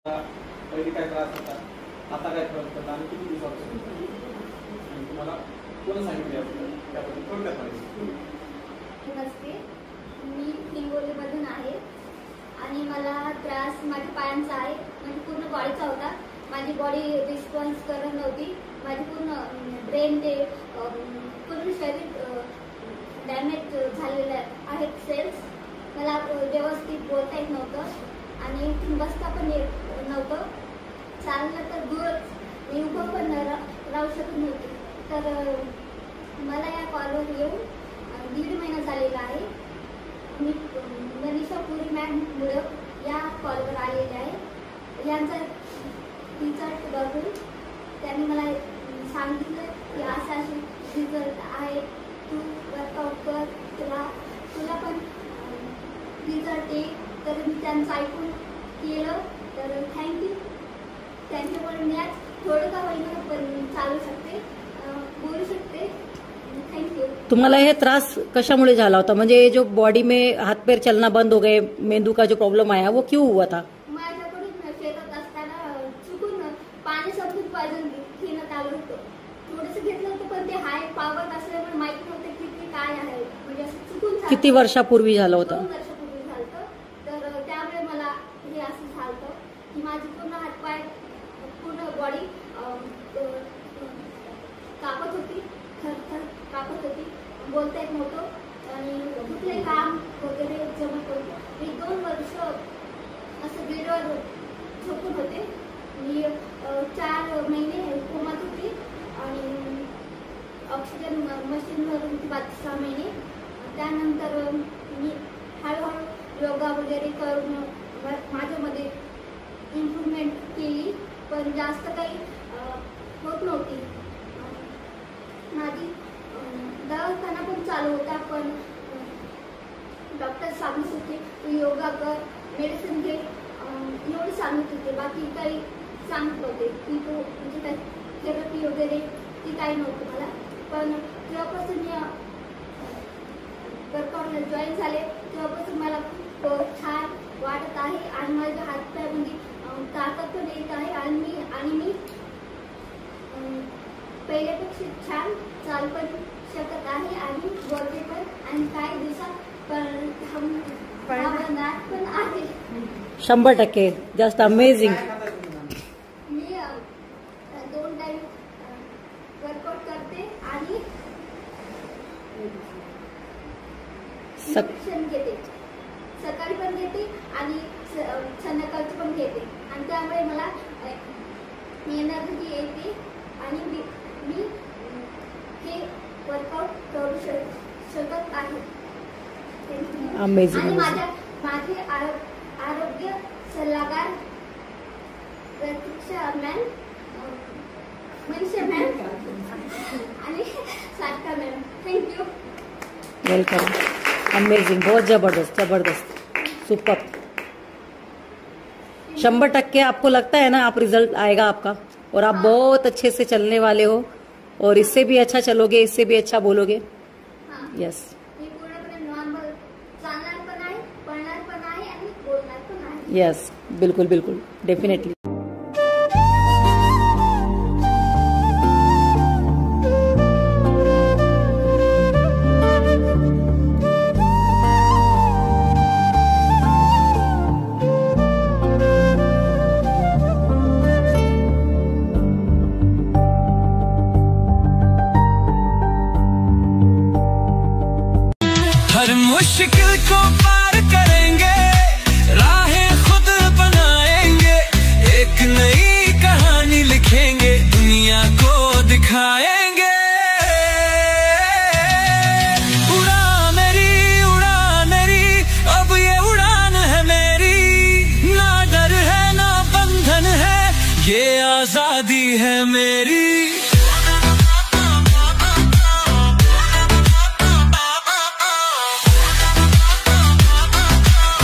पहिली काय त्रास होता, आता काय त्रास होता आणि किती दिवसापासून तुम्हाला कोण सांगितले त्याबद्दल थोडक्यात माहिती. नमस्ते, मी हिंगोलीमधून आहे आणि मला त्रास माझ्या पायांचा आहे. म्हणजे पूर्ण बॉडीचा होता. माझी बॉडी रिस्पॉन्स करत नव्हती. माझी पूर्ण ब्रेन ते पूर्ण शरीर डॅमेज झालेले आहेत सेल्स. मला व्यवस्थित बोलता येत नव्हतं आणि बसता पण येत नव्हतं. चाललं तर दूरच, मी उभं पण राहू शकत नव्हते. तर मला या कॉलवर येऊन 1.5 महिना झालेला आहे. मी मनीषा पुरी मॅममुळं या कॉलवर आलेले आहे. यांचा रिझल्ट बघून त्यांनी मला सांगितलं की असे रिझल्ट आहे, तू वर्कआउट कर, तुला पण रिझल्ट येईल. तर मी त्यांचं ऐकून केलं. तर थँक्यू. त्यांच्यामुळे मी आज थोडं का होईना पण चालू शकते, बोलू शकते. Thank you. तुम्हाला ये त्रास कशामुळे झाला होता? म्हणजे जो बॉडी में हाथ पैर चलना बंद हो गए, मेंदू का जो प्रॉब्लम आया वो क्यों हुआ था? माझ्याकडून शेतात असताना चुकून पाणी संपून पाहिजे घेण्यात आलं होतं. थोडंसं घेतलं होतं पण ते हाय पॉवर असल्यामुळे माहिती नव्हतं की ते काय आहे. म्हणजे असं चुकून झालं. किती वर्षापूर्वी झालं होतं? 2 वर्षापूर्वी झालं. तर त्यामुळे मला हे असं झालं की माझी पूर्ण हातपाय पूर्ण बॉडी कापत होती, थरथर कापत होती, बोलता येत नव्हतं आणि कुठले काम वगैरे जमत होतं. मी 2 वर्ष असं बेडवर झोपून होते. मी 4 महिने कोमात होती आणि ऑक्सिजन मशीनवर होती 6 महिने. त्यानंतर मी हळूहळू योगा वगैरे करून माझ्यामध्ये इम्प्रूव्हमेंट केली, पण जास्त काही होत नव्हती. माझी दवाखाना पण चालू होता, पण डॉक्टर सांगत होते तू योगा कर, मेडिसिन घे, एवढे सांगत होते. बाकी काही सांगत होते की तू म्हणजे काय थेरपी वगैरे ती काही नव्हतं मला. पण जेव्हापासून मी वर्कआउटला जॉईन झाले तेव्हापासून मला खूप छान वाटत आहे आणि माझ्या हातपायामध्ये ताकद पण येत आहे आणि मी पहिल्यापेक्षा छान चालू पण शकत आहे आणि बोलते पण आणि काही दिवसात पळणार पण आहे. 100% जस्ट अमेझिंग. मी 2 टाइम वर्कआउट करते आणि न्यूट्रिशन घेते. सकाळी पण घेते आणि संध्याकाळची पण घेते आणि त्यामुळे मला एनर्जी येते आणि मी हे वर्कआउट करू शकत आहे. अमेझिंग. आणि माझे आरोग्य सल्लागार प्रतीक्षा मॅम, मनीषा मॅम आणि Sarika ma'am. Thank you. Welcome. Amazing. बहुत जबरदस्त जबरदस्त, सुपर. 100% आपको लगता है ना आप रिजल्ट आएगा आपका और आप बहुत अच्छे से चलने वाले हो और इससे भी अच्छा चलोगे, इससे भी अच्छा बोलोगे. यस. मी पूर्णपणे नॉर्मल चालणार पण आहे, पळणार पण आहे आणि बोलणार पण आहे. यस, बिल्कुल बिल्कुल, डेफिनेटली. हर मुश्किल को पार करेंगे, राहें खुद बनाएंगे, एक नई कहानी लिखेंगे, दुनिया को दिखाएंगे. उड़ान मेरी, अब ये उड़ान है मेरी. ना डर है ना बंधन है, ये आजादी है मेरी.